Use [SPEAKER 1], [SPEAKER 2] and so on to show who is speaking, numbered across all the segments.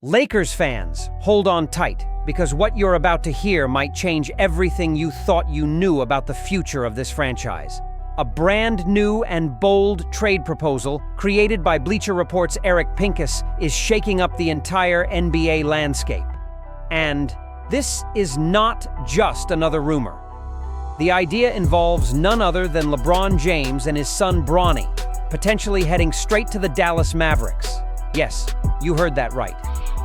[SPEAKER 1] Lakers fans, hold on tight, because what you're about to hear might change everything you thought you knew about the future of this franchise. A brand new and bold trade proposal, created by Bleacher Report's Eric Pincus, is shaking up the entire NBA landscape. And this is not just another rumor. The idea involves none other than LeBron James and his son Bronny, potentially heading straight to the Dallas Mavericks. Yes, you heard that right.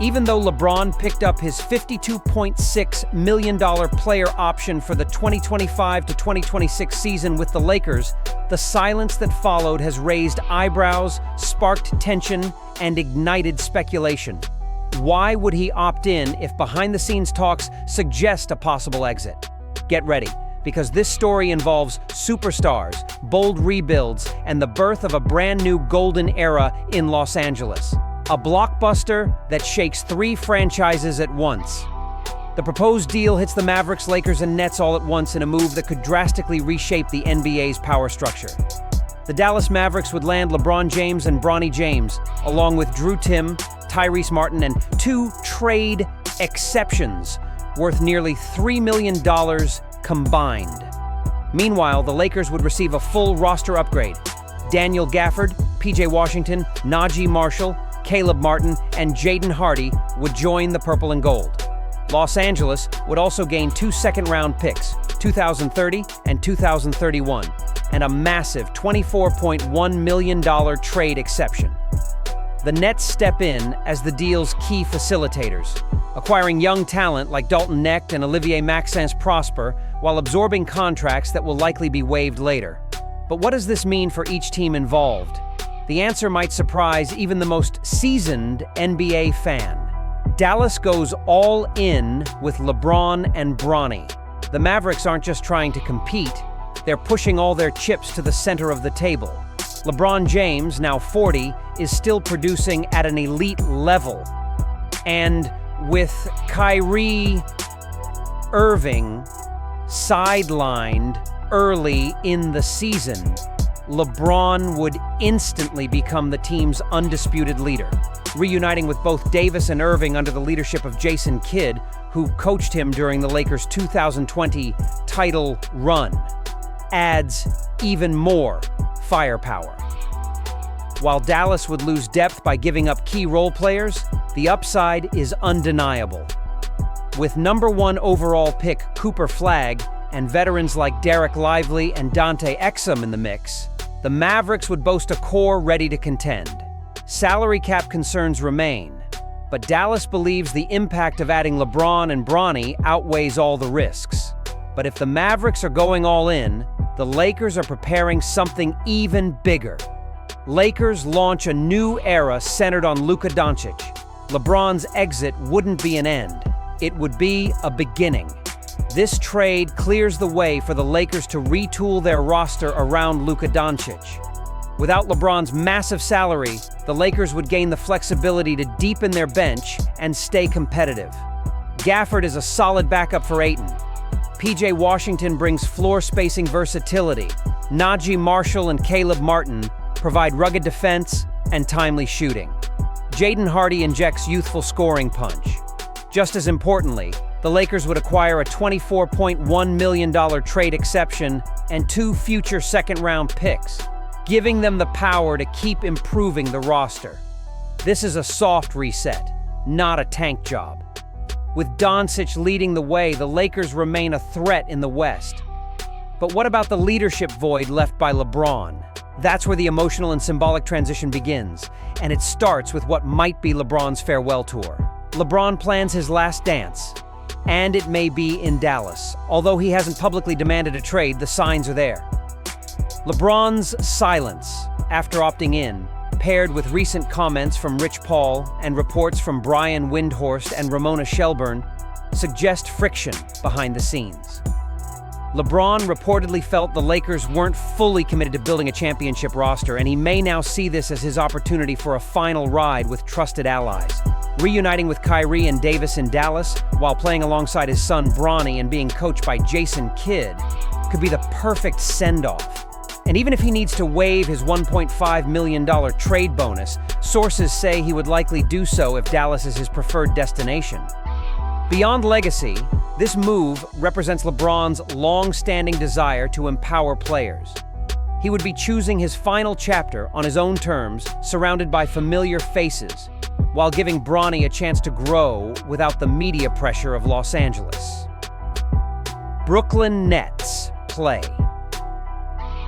[SPEAKER 1] Even though LeBron picked up his $52.6 million player option for the 2025 to 2026 season with the Lakers, the silence that followed has raised eyebrows, sparked tension, and ignited speculation. Why would he opt in if behind-the-scenes talks suggest a possible exit? Get ready, because this story involves superstars, bold rebuilds, and the birth of a brand new golden era in Los Angeles. A blockbuster that shakes three franchises at once. The proposed deal hits the Mavericks, Lakers, and Nets all at once in a move that could drastically reshape the NBA's power structure. The Dallas Mavericks would land LeBron James and Bronny James, along with Drew Timm, Tyrese Martin, and two trade exceptions worth nearly $3 million combined. Meanwhile, the Lakers would receive a full roster upgrade. Daniel Gafford, PJ Washington, Najee Marshall, Caleb Martin, and Jaden Hardy would join the purple and gold. Los Angeles would also gain two second-round picks, 2030 and 2031, and a massive $24.1 million trade exception. The Nets step in as the deal's key facilitators, acquiring young talent like Dalton Knecht and Olivier Maxence Prosper while absorbing contracts that will likely be waived later. But what does this mean for each team involved? The answer might surprise even the most seasoned NBA fan. Dallas goes all in with LeBron and Bronny. The Mavericks aren't just trying to compete, they're pushing all their chips to the center of the table. LeBron James, now 40, is still producing at an elite level. And with Kyrie Irving sidelined early in the season, LeBron would instantly become the team's undisputed leader, reuniting with both Davis and Irving under the leadership of Jason Kidd, who coached him during the Lakers' 2020 title run. Adds even more firepower. While Dallas would lose depth by giving up key role players, the upside is undeniable. With number 1 overall pick Cooper Flagg and veterans like Derek Lively and Dante Exum in the mix, the Mavericks would boast a core ready to contend. Salary cap concerns remain, but Dallas believes the impact of adding LeBron and Bronny outweighs all the risks. But if the Mavericks are going all in, the Lakers are preparing something even bigger. Lakers launch a new era centered on Luka Doncic. LeBron's exit wouldn't be an end, it would be a beginning. This trade clears the way for the Lakers to retool their roster around Luka Doncic. Without LeBron's massive salary, the Lakers would gain the flexibility to deepen their bench and stay competitive. Gafford is a solid backup for Ayton. PJ Washington brings floor spacing versatility. Najee Marshall and Caleb Martin provide rugged defense and timely shooting. Jaden Hardy injects youthful scoring punch. Just as importantly, the Lakers would acquire a $24.1 million trade exception and 2 future second-round picks, giving them the power to keep improving the roster. This is a soft reset, not a tank job. With Doncic leading the way, the Lakers remain a threat in the West. But what about the leadership void left by LeBron? That's where the emotional and symbolic transition begins, and it starts with what might be LeBron's farewell tour. LeBron plans his last dance, and it may be in Dallas. Although he hasn't publicly demanded a trade, the signs are there. LeBron's silence after opting in, paired with recent comments from Rich Paul and reports from Brian Windhorst and Ramona Shelburne, suggest friction behind the scenes. LeBron reportedly felt the Lakers weren't fully committed to building a championship roster, and he may now see this as his opportunity for a final ride with trusted allies. Reuniting with Kyrie and Davis in Dallas, while playing alongside his son Bronny and being coached by Jason Kidd, could be the perfect send-off. And even if he needs to waive his $1.5 million trade bonus, sources say he would likely do so if Dallas is his preferred destination. Beyond legacy, this move represents LeBron's long-standing desire to empower players. He would be choosing his final chapter on his own terms, surrounded by familiar faces, while giving Bronny a chance to grow without the media pressure of Los Angeles. Brooklyn Nets play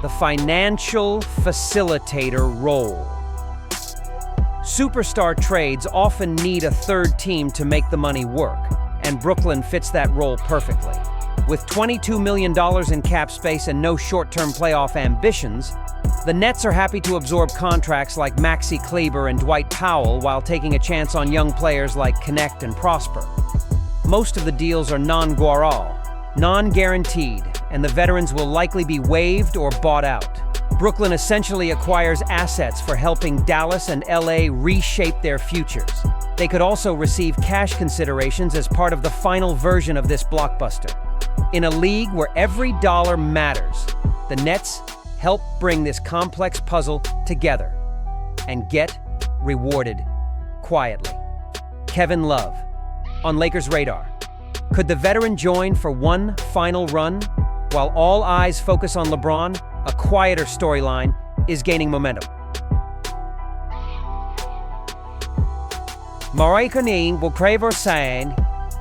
[SPEAKER 1] the financial facilitator role. Superstar trades often need a third team to make the money work, and Brooklyn fits that role perfectly. With $22 million in cap space and no short-term playoff ambitions, the Nets are happy to absorb contracts like Maxi Kleber and Dwight Powell while taking a chance on young players like Connect and Prosper. Most of the deals are non-guaral, non-guaranteed, and the veterans will likely be waived or bought out. Brooklyn essentially acquires assets for helping Dallas and LA reshape their futures. They could also receive cash considerations as part of the final version of this blockbuster. In a league where every dollar matters, the Nets help bring this complex puzzle together and get rewarded quietly. Kevin Love, on Lakers' radar. Could the veteran join for one final run? While all eyes focus on LeBron, a quieter storyline is gaining momentum. Marikani will crave saying,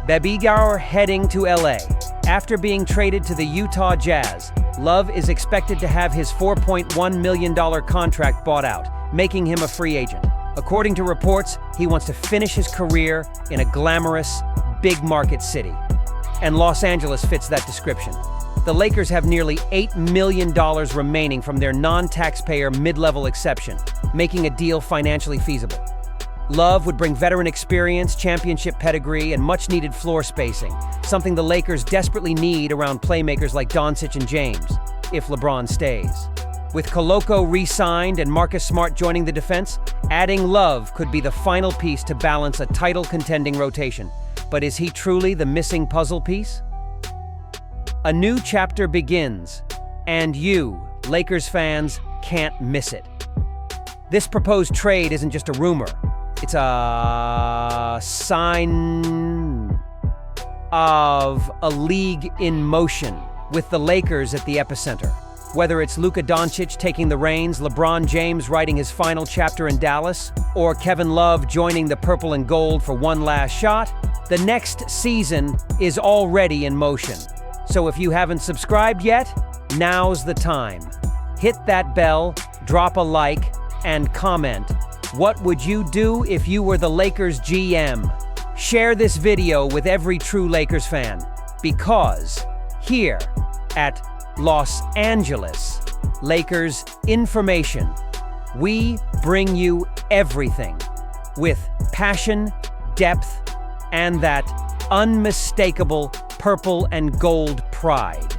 [SPEAKER 1] Bebigar heading to LA. After being traded to the Utah Jazz, Love is expected to have his $4.1 million contract bought out, making him a free agent. According to reports, he wants to finish his career in a glamorous, big-market city. And Los Angeles fits that description. The Lakers have nearly $8 million remaining from their non-taxpayer mid-level exception, making a deal financially feasible. Love would bring veteran experience, championship pedigree, and much-needed floor spacing, something the Lakers desperately need around playmakers like Doncic and James, if LeBron stays. With Koloko re-signed and Marcus Smart joining the defense, adding Love could be the final piece to balance a title-contending rotation. But is he truly the missing puzzle piece? A new chapter begins, and you, Lakers fans, can't miss it. This proposed trade isn't just a rumor. It's a sign of a league in motion, with the Lakers at the epicenter. Whether it's Luka Doncic taking the reins, LeBron James writing his final chapter in Dallas, or Kevin Love joining the purple and gold for one last shot, the next season is already in motion. So if you haven't subscribed yet, now's the time. Hit that bell, drop a like, and comment. What would you do if you were the Lakers GM? Share this video with every true Lakers fan, because here at Los Angeles Lakers Information, we bring you everything with passion, depth, and that unmistakable purple and gold pride.